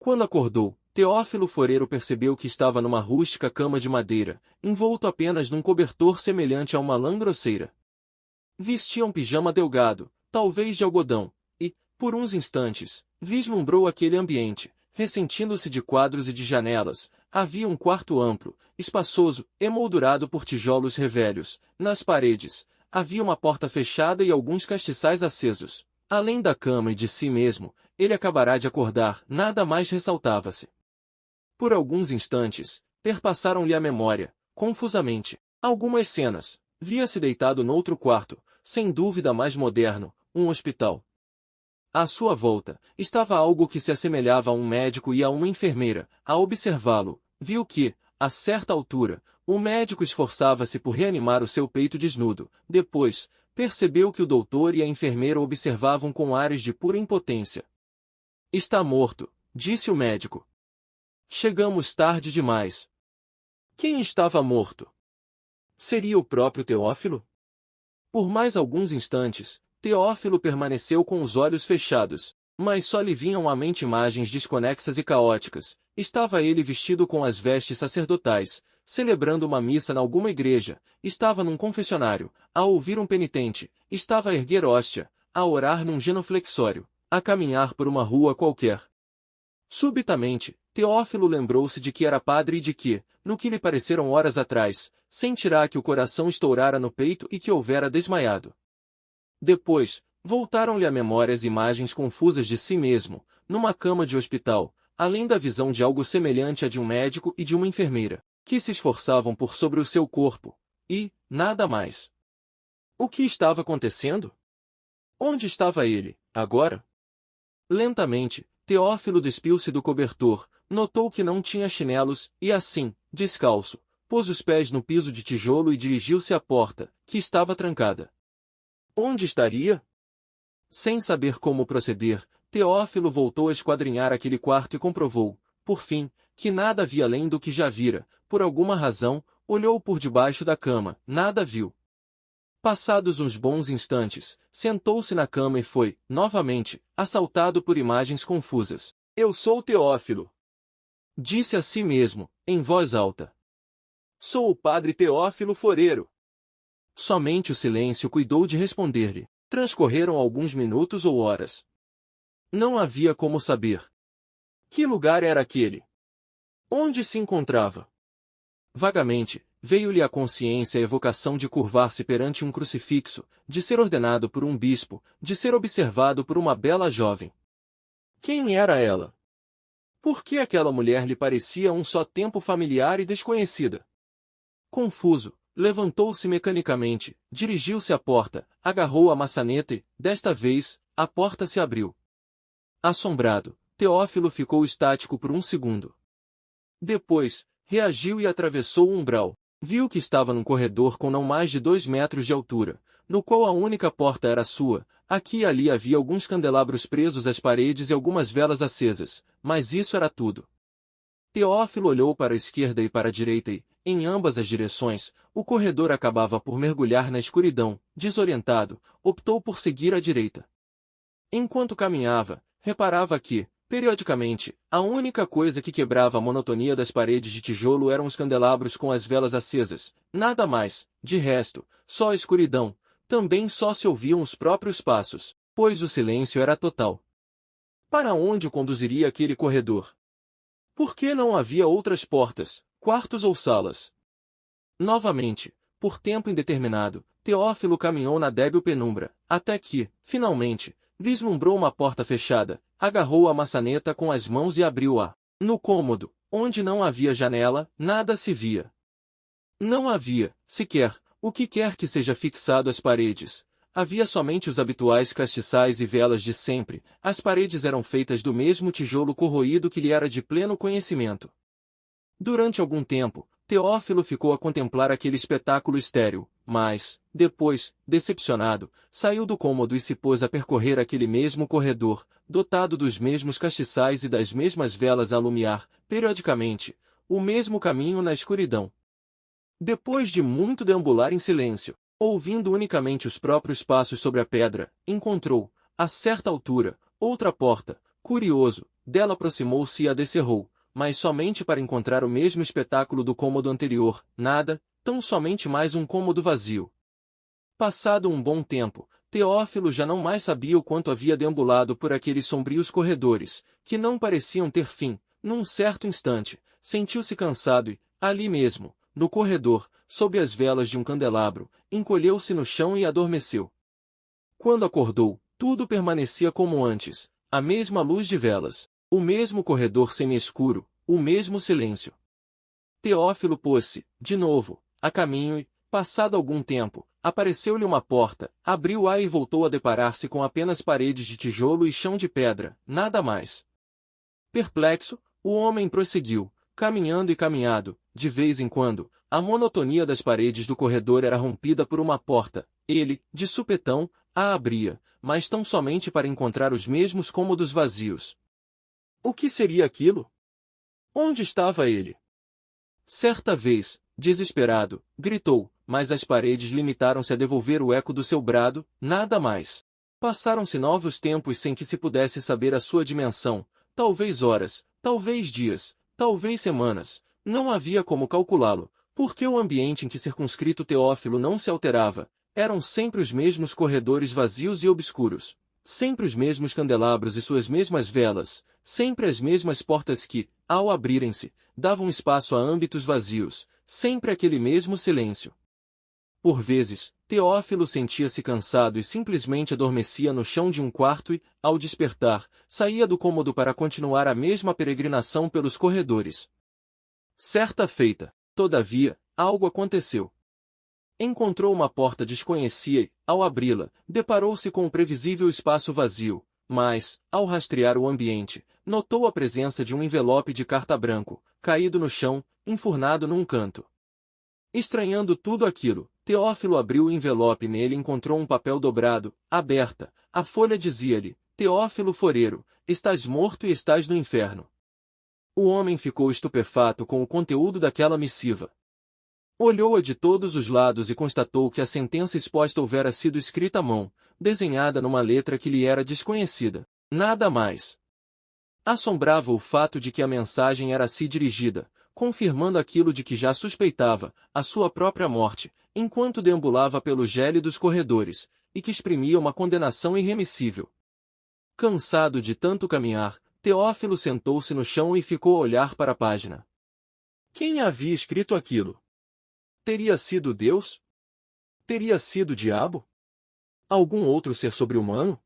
Quando acordou, Teófilo Foreiro percebeu que estava numa rústica cama de madeira, envolto apenas num cobertor semelhante a uma lã grosseira. Vestia um pijama delgado, talvez de algodão, e, por uns instantes, vislumbrou aquele ambiente, ressentindo-se de quadros e de janelas. Havia um quarto amplo, espaçoso, emoldurado por tijolos revelhos. Nas paredes, havia uma porta fechada e alguns castiçais acesos. Além da cama e de si mesmo, ele acabará de acordar, nada mais ressaltava-se. Por alguns instantes, perpassaram-lhe a memória, confusamente, algumas cenas. Via-se deitado noutro quarto, sem dúvida mais moderno, um hospital. À sua volta, estava algo que se assemelhava a um médico e a uma enfermeira. A observá-lo, viu que, a certa altura, o médico esforçava-se por reanimar o seu peito desnudo. Depois, percebeu que o doutor e a enfermeira o observavam com ares de pura impotência. "Está morto", disse o médico. "Chegamos tarde demais." Quem estava morto? Seria o próprio Teófilo? Por mais alguns instantes, Teófilo permaneceu com os olhos fechados, mas só lhe vinham à mente imagens desconexas e caóticas. Estava ele vestido com as vestes sacerdotais, celebrando uma missa em alguma igreja, estava num confessionário, a ouvir um penitente, estava a erguer hóstia, a orar num genuflexório, a caminhar por uma rua qualquer. Subitamente, Teófilo lembrou-se de que era padre e de que, no que lhe pareceram horas atrás, sentirá que o coração estourara no peito e que houvera desmaiado. Depois, voltaram-lhe à memória as imagens confusas de si mesmo, numa cama de hospital, além da visão de algo semelhante à de um médico e de uma enfermeira, que se esforçavam por sobre o seu corpo, e, nada mais. O que estava acontecendo? Onde estava ele, agora? Lentamente, Teófilo despiu-se do cobertor, notou que não tinha chinelos, e assim, descalço, pôs os pés no piso de tijolo e dirigiu-se à porta, que estava trancada. Onde estaria? Sem saber como proceder, Teófilo voltou a esquadrinhar aquele quarto e comprovou, por fim, que nada havia além do que já vira. Por alguma razão, olhou por debaixo da cama, nada viu. Passados uns bons instantes, sentou-se na cama e foi, novamente, assaltado por imagens confusas. "Eu sou Teófilo", disse a si mesmo, em voz alta. "Sou o padre Teófilo Foreiro." Somente o silêncio cuidou de responder-lhe. Transcorreram alguns minutos ou horas. Não havia como saber. Que lugar era aquele? Onde se encontrava? Vagamente, veio-lhe à consciência a evocação de curvar-se perante um crucifixo, de ser ordenado por um bispo, de ser observado por uma bela jovem. Quem era ela? Por que aquela mulher lhe parecia a um só tempo familiar e desconhecida? Confuso, levantou-se mecanicamente, dirigiu-se à porta, agarrou a maçaneta e, desta vez, a porta se abriu. Assombrado, Teófilo ficou estático por um segundo. Depois, reagiu e atravessou o umbral. Viu que estava num corredor com não mais de 2 metros de altura, no qual a única porta era sua. Aqui e ali havia alguns candelabros presos às paredes e algumas velas acesas, mas isso era tudo. Teófilo olhou para a esquerda e para a direita e, em ambas as direções, o corredor acabava por mergulhar na escuridão. Desorientado, optou por seguir à direita. Enquanto caminhava, reparava que, periodicamente, a única coisa que quebrava a monotonia das paredes de tijolo eram os candelabros com as velas acesas, nada mais. De resto, só a escuridão. Também só se ouviam os próprios passos, pois o silêncio era total. Para onde o conduziria aquele corredor? Por que não havia outras portas, quartos ou salas? Novamente, por tempo indeterminado, Teófilo caminhou na débil penumbra, até que, finalmente, vislumbrou uma porta fechada, agarrou a maçaneta com as mãos e abriu-a. No cômodo, onde não havia janela, nada se via. Não havia, sequer, o que quer que seja fixado às paredes. Havia somente os habituais castiçais e velas de sempre. As paredes eram feitas do mesmo tijolo corroído que lhe era de pleno conhecimento. Durante algum tempo, Teófilo ficou a contemplar aquele espetáculo estéril, mas, depois, decepcionado, saiu do cômodo e se pôs a percorrer aquele mesmo corredor, dotado dos mesmos castiçais e das mesmas velas a alumiar, periodicamente, o mesmo caminho na escuridão. Depois de muito deambular em silêncio, ouvindo unicamente os próprios passos sobre a pedra, encontrou, a certa altura, outra porta. Curioso, dela aproximou-se e a descerrou, mas somente para encontrar o mesmo espetáculo do cômodo anterior, nada, tão somente mais um cômodo vazio. Passado um bom tempo, Teófilo já não mais sabia o quanto havia deambulado por aqueles sombrios corredores, que não pareciam ter fim. Num certo instante, sentiu-se cansado e, ali mesmo, no corredor, sob as velas de um candelabro, encolheu-se no chão e adormeceu. Quando acordou, tudo permanecia como antes, a mesma luz de velas, o mesmo corredor semi-escuro, o mesmo silêncio. Teófilo pôs-se, de novo, a caminho e, passado algum tempo, apareceu-lhe uma porta, abriu-a e voltou a deparar-se com apenas paredes de tijolo e chão de pedra, nada mais. Perplexo, o homem prosseguiu, caminhando e caminhado, de vez em quando, a monotonia das paredes do corredor era rompida por uma porta. Ele, de supetão, a abria, mas tão somente para encontrar os mesmos cômodos vazios. O que seria aquilo? Onde estava ele? Certa vez, desesperado, gritou, mas as paredes limitaram-se a devolver o eco do seu brado, nada mais. Passaram-se novos tempos sem que se pudesse saber a sua dimensão, talvez horas, talvez dias, talvez semanas, não havia como calculá-lo, porque o ambiente em que circunscrito Teófilo não se alterava, eram sempre os mesmos corredores vazios e obscuros, sempre os mesmos candelabros e suas mesmas velas, sempre as mesmas portas que, ao abrirem-se, davam espaço a âmbitos vazios, sempre aquele mesmo silêncio. Por vezes, Teófilo sentia-se cansado e simplesmente adormecia no chão de um quarto e, ao despertar, saía do cômodo para continuar a mesma peregrinação pelos corredores. Certa feita, todavia, algo aconteceu. Encontrou uma porta desconhecida e, ao abri-la, deparou-se com o previsível espaço vazio, mas, ao rastrear o ambiente, notou a presença de um envelope de carta branco, caído no chão, enfurnado num canto. Estranhando tudo aquilo, Teófilo abriu o envelope e nele encontrou um papel dobrado, aberta. A folha dizia-lhe: Teófilo Foreiro, estás morto e estás no inferno. O homem ficou estupefato com o conteúdo daquela missiva. Olhou-a de todos os lados e constatou que a sentença exposta houvera sido escrita à mão, desenhada numa letra que lhe era desconhecida. Nada mais. Assombrava o fato de que a mensagem era a si dirigida, confirmando aquilo de que já suspeitava, a sua própria morte, enquanto deambulava pelos gélidos corredores, e que exprimia uma condenação irremissível. Cansado de tanto caminhar, Teófilo sentou-se no chão e ficou a olhar para a página. Quem havia escrito aquilo? Teria sido Deus? Teria sido o diabo? Algum outro ser sobre-humano?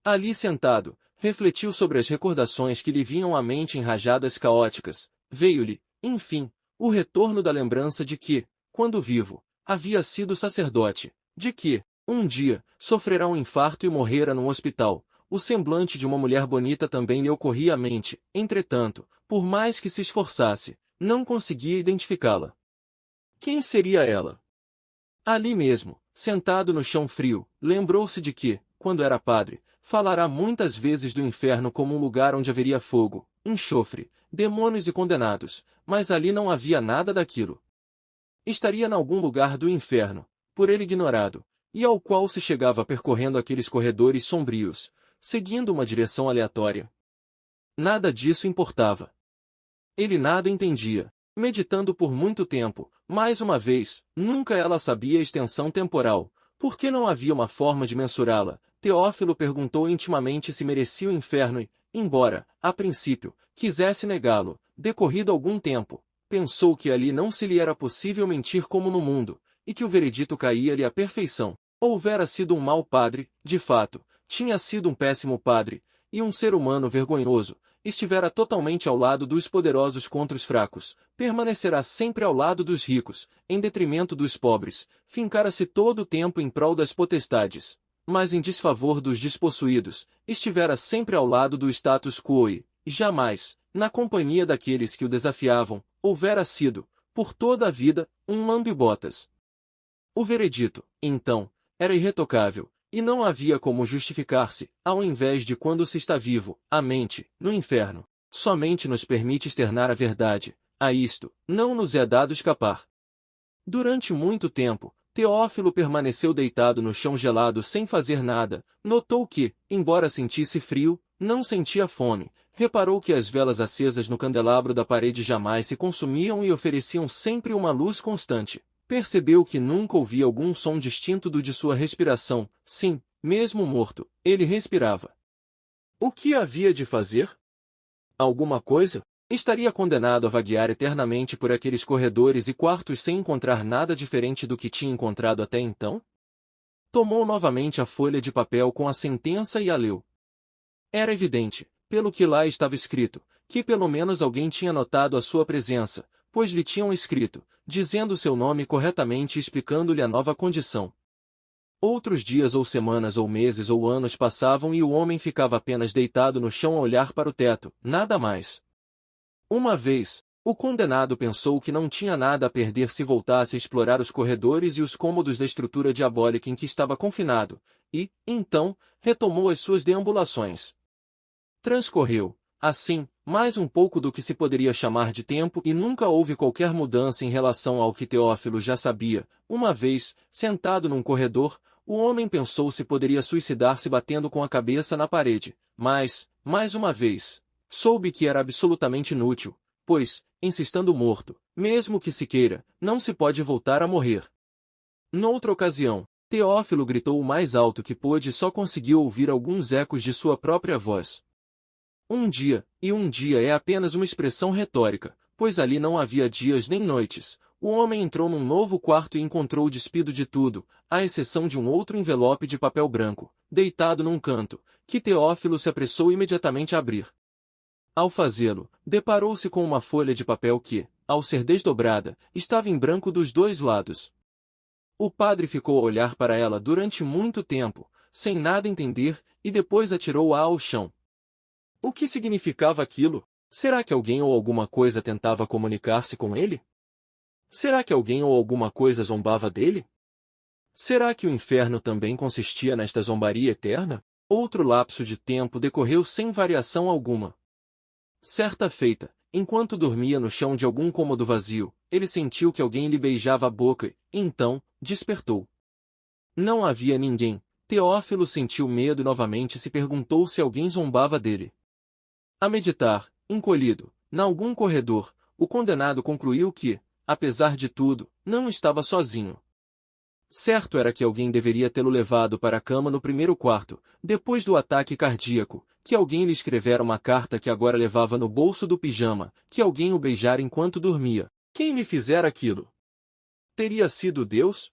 Ali sentado, refletiu sobre as recordações que lhe vinham à mente em rajadas caóticas. Veio-lhe, enfim, o retorno da lembrança de que, quando vivo, havia sido sacerdote, de que, um dia, sofrera um infarto e morrera num hospital. O semblante de uma mulher bonita também lhe ocorria à mente, entretanto, por mais que se esforçasse, não conseguia identificá-la. Quem seria ela? Ali mesmo, sentado no chão frio, lembrou-se de que, quando era padre, falara muitas vezes do inferno como um lugar onde haveria fogo, enxofre, demônios e condenados, mas ali não havia nada daquilo. Estaria em algum lugar do inferno, por ele ignorado, e ao qual se chegava percorrendo aqueles corredores sombrios, seguindo uma direção aleatória. Nada disso importava. Ele nada entendia, meditando por muito tempo, mais uma vez, nunca ela sabia a extensão temporal, porque não havia uma forma de mensurá-la. Teófilo perguntou intimamente se merecia o inferno e, embora, a princípio, quisesse negá-lo, decorrido algum tempo, pensou que ali não se lhe era possível mentir como no mundo, e que o veredito caía-lhe à perfeição. Houvera sido um mau padre, de fato, tinha sido um péssimo padre, e um ser humano vergonhoso, estivera totalmente ao lado dos poderosos contra os fracos, permanecerá sempre ao lado dos ricos, em detrimento dos pobres, fincara-se todo o tempo em prol das potestades, mas em desfavor dos despossuídos, estivera sempre ao lado do status quo e, jamais, na companhia daqueles que o desafiavam, houvera sido, por toda a vida, um lambe-botas. O veredito, então, era irretocável, e não havia como justificar-se, ao invés de quando se está vivo, a mente, no inferno, somente nos permite externar a verdade, a isto, não nos é dado escapar. Durante muito tempo, Teófilo permaneceu deitado no chão gelado sem fazer nada, notou que, embora sentisse frio, Não sentia fome, reparou que as velas acesas no candelabro da parede jamais se consumiam e ofereciam sempre uma luz constante. Percebeu que nunca ouvia algum som distinto do de sua respiração. Sim, mesmo morto, ele respirava. O que havia de fazer? Alguma coisa? Estaria condenado a vaguear eternamente por aqueles corredores e quartos sem encontrar nada diferente do que tinha encontrado até então? Tomou novamente a folha de papel com a sentença e a leu. Era evidente, pelo que lá estava escrito, que pelo menos alguém tinha notado a sua presença, pois lhe tinham escrito, dizendo seu nome corretamente e explicando-lhe a nova condição. Outros dias ou semanas ou meses ou anos passavam e o homem ficava apenas deitado no chão a olhar para o teto, nada mais. Uma vez, o condenado pensou que não tinha nada a perder se voltasse a explorar os corredores e os cômodos da estrutura diabólica em que estava confinado, e, então, retomou as suas deambulações. Transcorreu, assim, mais um pouco do que se poderia chamar de tempo e nunca houve qualquer mudança em relação ao que Teófilo já sabia. Uma vez, sentado num corredor, o homem pensou se poderia suicidar-se batendo com a cabeça na parede, mas, mais uma vez, soube que era absolutamente inútil, pois, em se estando morto, mesmo que se queira, não se pode voltar a morrer. Noutra ocasião, Teófilo gritou o mais alto que pôde e só conseguiu ouvir alguns ecos de sua própria voz. Um dia é apenas uma expressão retórica, pois ali não havia dias nem noites. O homem entrou num novo quarto e encontrou despido de tudo, à exceção de um outro envelope de papel branco, deitado num canto, que Teófilo se apressou imediatamente a abrir. Ao fazê-lo, deparou-se com uma folha de papel que, ao ser desdobrada, estava em branco dos dois lados. O padre ficou a olhar para ela durante muito tempo, sem nada entender, e depois atirou-a ao chão. O que significava aquilo? Será que alguém ou alguma coisa tentava comunicar-se com ele? Será que alguém ou alguma coisa zombava dele? Será que o inferno também consistia nesta zombaria eterna? Outro lapso de tempo decorreu sem variação alguma. Certa feita, enquanto dormia no chão de algum cômodo vazio, ele sentiu que alguém lhe beijava a boca e, então, despertou. Não havia ninguém. Teófilo sentiu medo e novamente se perguntou se alguém zombava dele. A meditar, encolhido, nalgum corredor, o condenado concluiu que, apesar de tudo, não estava sozinho. Certo era que alguém deveria tê-lo levado para a cama no primeiro quarto, depois do ataque cardíaco, que alguém lhe escrevera uma carta que agora levava no bolso do pijama, que alguém o beijara enquanto dormia. Quem lhe fizera aquilo? Teria sido Deus?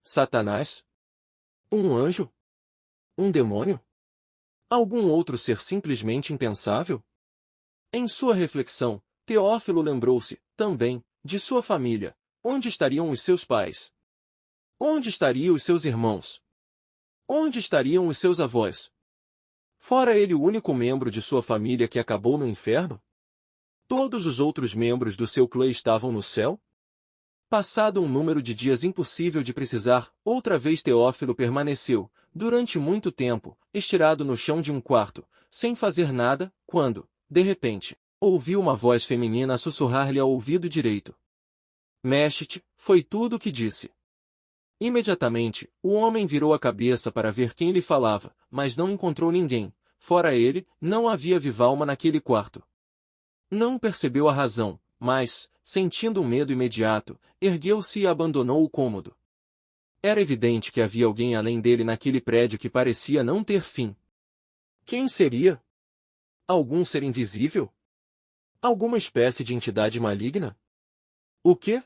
Satanás? Um anjo? Um demônio? Algum outro ser simplesmente impensável? Em sua reflexão, Teófilo lembrou-se, também, de sua família. Onde estariam os seus pais? Onde estariam os seus irmãos? Onde estariam os seus avós? Fora ele o único membro de sua família que acabou no inferno? Todos os outros membros do seu clã estavam no céu? Passado um número de dias impossível de precisar, outra vez Teófilo permaneceu, durante muito tempo, estirado no chão de um quarto, sem fazer nada, quando, de repente, ouviu uma voz feminina a sussurrar-lhe ao ouvido direito. Mexe-te, foi tudo o que disse. Imediatamente, o homem virou a cabeça para ver quem lhe falava, mas não encontrou ninguém. Fora ele, não havia viva alma naquele quarto. Não percebeu a razão, mas, sentindo um medo imediato, ergueu-se e abandonou o cômodo. Era evidente que havia alguém além dele naquele prédio que parecia não ter fim. Quem seria? Algum ser invisível? Alguma espécie de entidade maligna? O quê?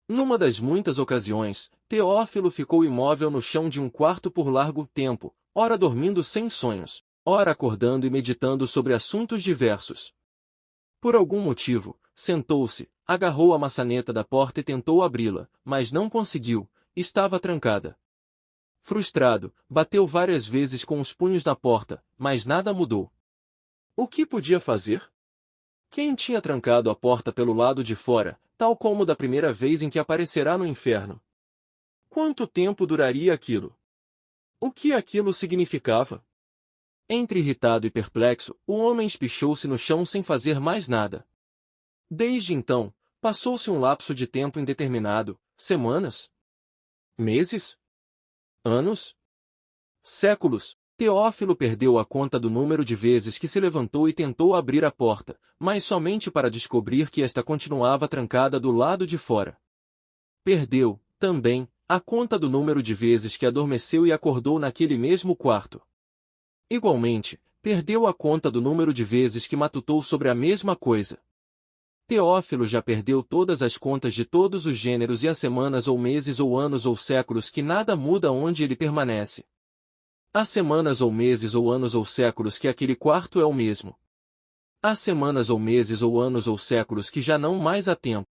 Numa das muitas ocasiões, Teófilo ficou imóvel no chão de um quarto por largo tempo, ora dormindo sem sonhos, ora acordando e meditando sobre assuntos diversos. Por algum motivo, sentou-se, agarrou a maçaneta da porta e tentou abri-la, mas não conseguiu, estava trancada. Frustrado, bateu várias vezes com os punhos na porta, mas nada mudou. O que podia fazer? Quem tinha trancado a porta pelo lado de fora, tal como da primeira vez em que aparecerá no inferno? Quanto tempo duraria aquilo? O que aquilo significava? Entre irritado e perplexo, o homem espichou-se no chão sem fazer mais nada. Desde então, passou-se um lapso de tempo indeterminado, semanas? Meses? Anos? Séculos? Teófilo perdeu a conta do número de vezes que se levantou e tentou abrir a porta, mas somente para descobrir que esta continuava trancada do lado de fora. Perdeu, também, a conta do número de vezes que adormeceu e acordou naquele mesmo quarto. Igualmente, perdeu a conta do número de vezes que matutou sobre a mesma coisa. Teófilo já perdeu todas as contas de todos os gêneros e as semanas ou meses ou anos ou séculos que nada muda onde ele permanece. Há semanas ou meses ou anos ou séculos que aquele quarto é o mesmo. Há semanas ou meses ou anos ou séculos que já não mais há tempo.